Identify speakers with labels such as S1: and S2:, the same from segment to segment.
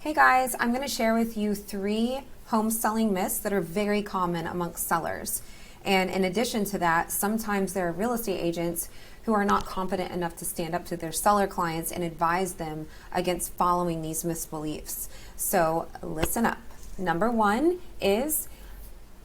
S1: Hey guys, I'm going to share with you 3 home selling myths that are very common amongst sellers. And in addition to that, sometimes there are real estate agents who are not confident enough to stand up to their seller clients and advise them against following these misbeliefs. So listen up. Number 1 is,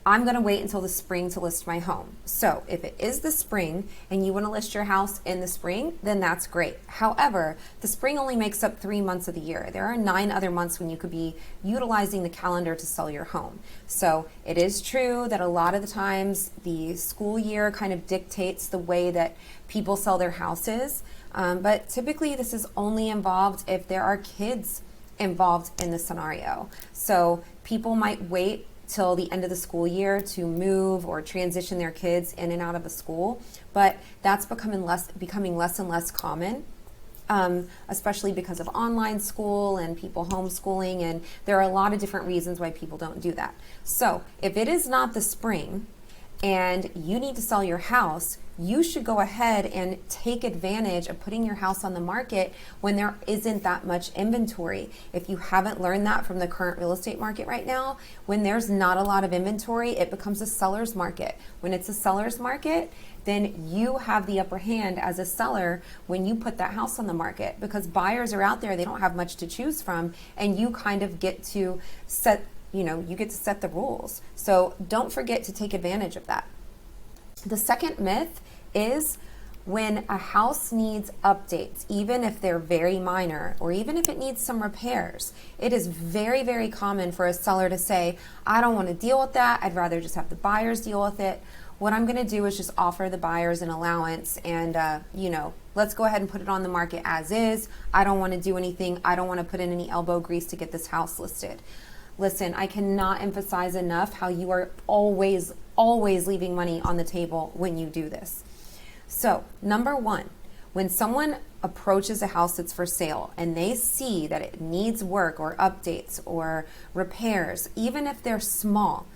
S1: I'm going to wait until the spring to list my home. So if it is the spring and you want to list your house in the spring, then that's great. However, the spring only makes up 3 months of the year. There are 9 other months when you could be utilizing the calendar to sell your home. So it is true that a lot of the times the school year kind of dictates the way that people sell their houses. But typically this is only involved if there are kids involved in the scenario. So people might wait till the end of the school year to move or transition their kids in and out of a school, but that's becoming less and less common, especially because of online school and people homeschooling, and there are a lot of different reasons why people don't do that. So if it is not the spring and you need to sell your house, you should go ahead and take advantage of putting your house on the market when there isn't that much inventory. If you haven't learned that from the current real estate market right now, when there's not a lot of inventory, it becomes a seller's market. When it's a seller's market, then you have the upper hand as a seller when you put that house on the market, because buyers are out there, they don't have much to choose from, and you kind of get to set the rules. So don't forget to take advantage of that. The second myth is, when a house needs updates, even if they're very minor or even if it needs some repairs, it is very, very common for a seller to say, I don't want to deal with that. I'd rather just have the buyers deal with it. What I'm going to do is just offer the buyers an allowance and, let's go ahead and put it on the market as is. I don't want to do anything. I don't want to put in any elbow grease to get this house listed. Listen, I cannot emphasize enough how you are always leaving money on the table when you do this. So, number 1, when someone approaches a house that's for sale and they see that it needs work or updates or repairs, even if they're small,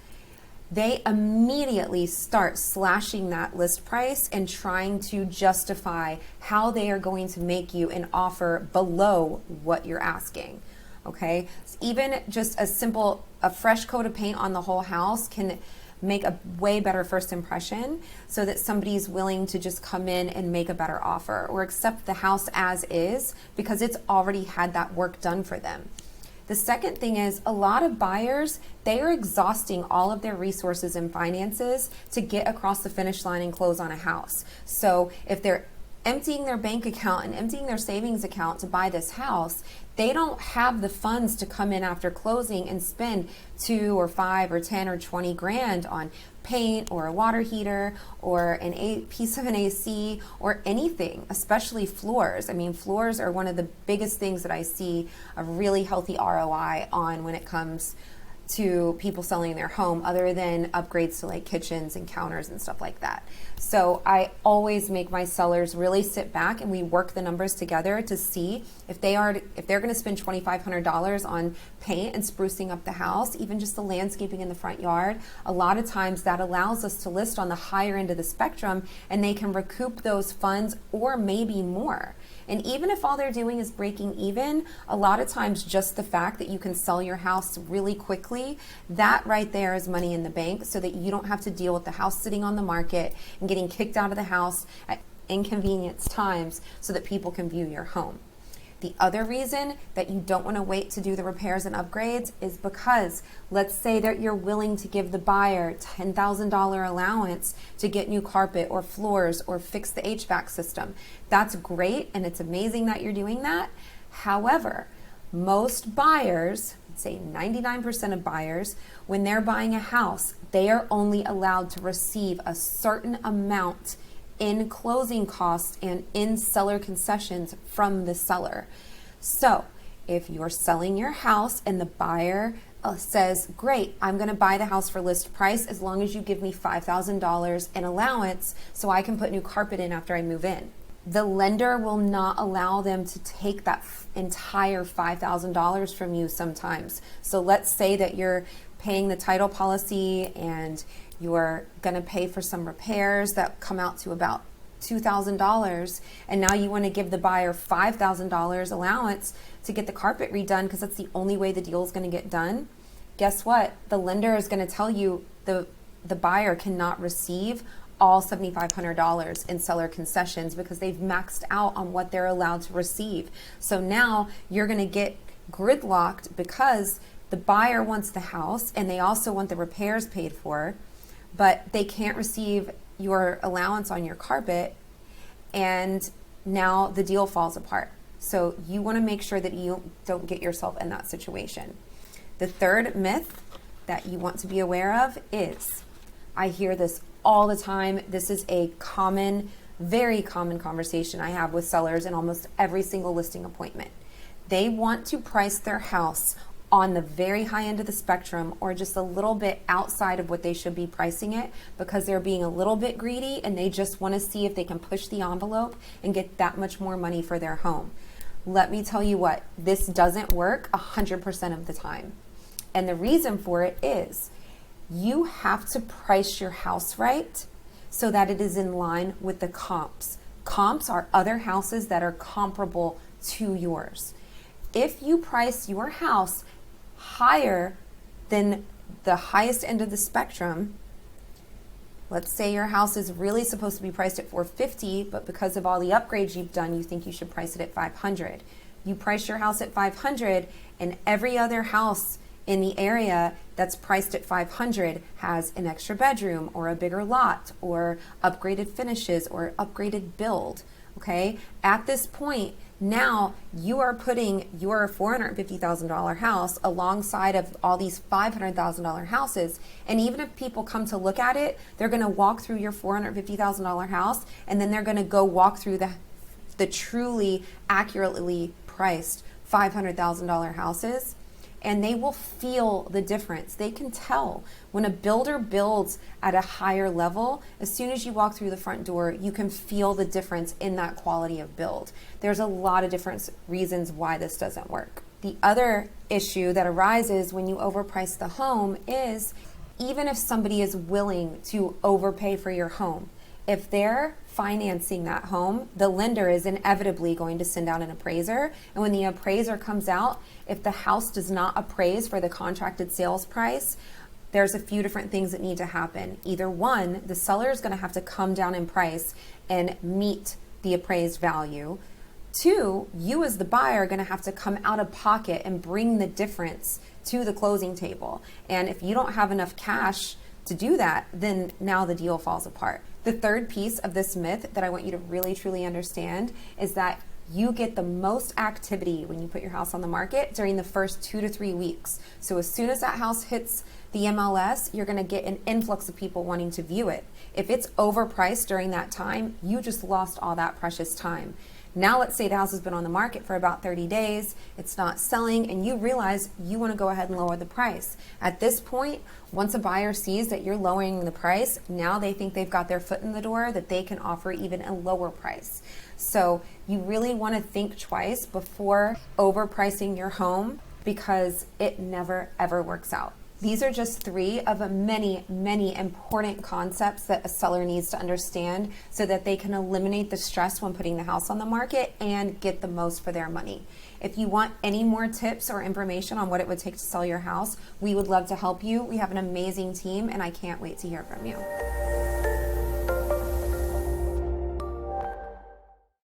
S1: they immediately start slashing that list price and trying to justify how they are going to make you an offer below what you're asking. Okay, so even just a fresh coat of paint on the whole house can make a way better first impression, so that somebody's willing to just come in and make a better offer or accept the house as is because it's already had that work done for them. The second thing is, a lot of buyers, they are exhausting all of their resources and finances to get across the finish line and close on a house. So if they're emptying their bank account and emptying their savings account to buy this house, they don't have the funds to come in after closing and spend 2 or 5 or 10 or 20 grand on paint or a water heater or a piece of an AC or anything, especially floors. I mean, floors are one of the biggest things that I see a really healthy ROI on when it comes to people selling their home, other than upgrades to like kitchens and counters and stuff like that. So I always make my sellers really sit back and we work the numbers together to see if they're going to spend $2,500 on paint and sprucing up the house, even just the landscaping in the front yard. A lot of times that allows us to list on the higher end of the spectrum, and they can recoup those funds or maybe more. And even if all they're doing is breaking even, a lot of times just the fact that you can sell your house really quickly, that right there is money in the bank, so that you don't have to deal with the house sitting on the market and getting kicked out of the house at inconvenient times so that people can view your home. The other reason that you don't want to wait to do the repairs and upgrades is because, let's say that you're willing to give the buyer $10,000 allowance to get new carpet or floors or fix the HVAC system. That's great, and it's amazing that you're doing that. However, most buyers, I'd say 99% of buyers, when they're buying a house, they are only allowed to receive a certain amount in closing costs and in seller concessions from the seller. So if you're selling your house and the buyer says, great, I'm going to buy the house for list price as long as you give me $5,000 in allowance so I can put new carpet in after I move in, the lender will not allow them to take that entire $5,000 from you sometimes. So let's say that you're paying the title policy and you're going to pay for some repairs that come out to about $2,000 and now you want to give the buyer $5,000 allowance to get the carpet redone because that's the only way the deal is going to get done, guess what? The lender is going to tell you the buyer cannot receive all $7,500 in seller concessions because they've maxed out on what they're allowed to receive. So now you're going to get gridlocked because the buyer wants the house and they also want the repairs paid for, but they can't receive your allowance on your carpet, and now the deal falls apart. So you want to make sure that you don't get yourself in that situation. The third myth that you want to be aware of is, I hear this all the time. This is a common, very common conversation I have with sellers in almost every single listing appointment. They want to price their house on the very high end of the spectrum or just a little bit outside of what they should be pricing it because they're being a little bit greedy and they just want to see if they can push the envelope and get that much more money for their home. Let me tell you what, this doesn't work 100% of the time. And the reason for it is you have to price your house right so that it is in line with the comps. Comps are other houses that are comparable to yours. If you price your house higher than the highest end of the spectrum, let's say your house is really supposed to be priced at $450, but because of all the upgrades you've done, you think you should price it at $500. You price your house at $500 and every other house in the area that's priced at $500 has an extra bedroom or a bigger lot or upgraded finishes or upgraded build. Okay, at this point, now you are putting your $450,000 house alongside of all these $500,000 houses. And even if people come to look at it, they're going to walk through your $450,000 house and then they're going to go walk through the truly accurately priced $500,000 houses. And they will feel the difference. They can tell when a builder builds at a higher level. As soon as you walk through the front door, you can feel the difference in that quality of build. There's a lot of different reasons why this doesn't work. The other issue that arises when you overprice the home is even if somebody is willing to overpay for your home, if they're financing that home, the lender is inevitably going to send out an appraiser. And when the appraiser comes out, if the house does not appraise for the contracted sales price, there's a few different things that need to happen. Either one, the seller is going to have to come down in price and meet the appraised value. Two, you as the buyer are going to have to come out of pocket and bring the difference to the closing table. And if you don't have enough cash to do that, then now the deal falls apart. The third piece of this myth that I want you to really truly understand is that you get the most activity when you put your house on the market during the first 2 to 3 weeks. So as soon as that house hits the MLS, you're going to get an influx of people wanting to view it. If it's overpriced during that time, you just lost all that precious time. Now let's say the house has been on the market for about 30 days, it's not selling, and you realize you want to go ahead and lower the price. At this point, once a buyer sees that you're lowering the price, now they think they've got their foot in the door, that they can offer even a lower price. So you really want to think twice before overpricing your home because it never ever works out. These are just 3 of many, many important concepts that a seller needs to understand so that they can eliminate the stress when putting the house on the market and get the most for their money. If you want any more tips or information on what it would take to sell your house, we would love to help you. We have an amazing team and I can't wait to hear from you.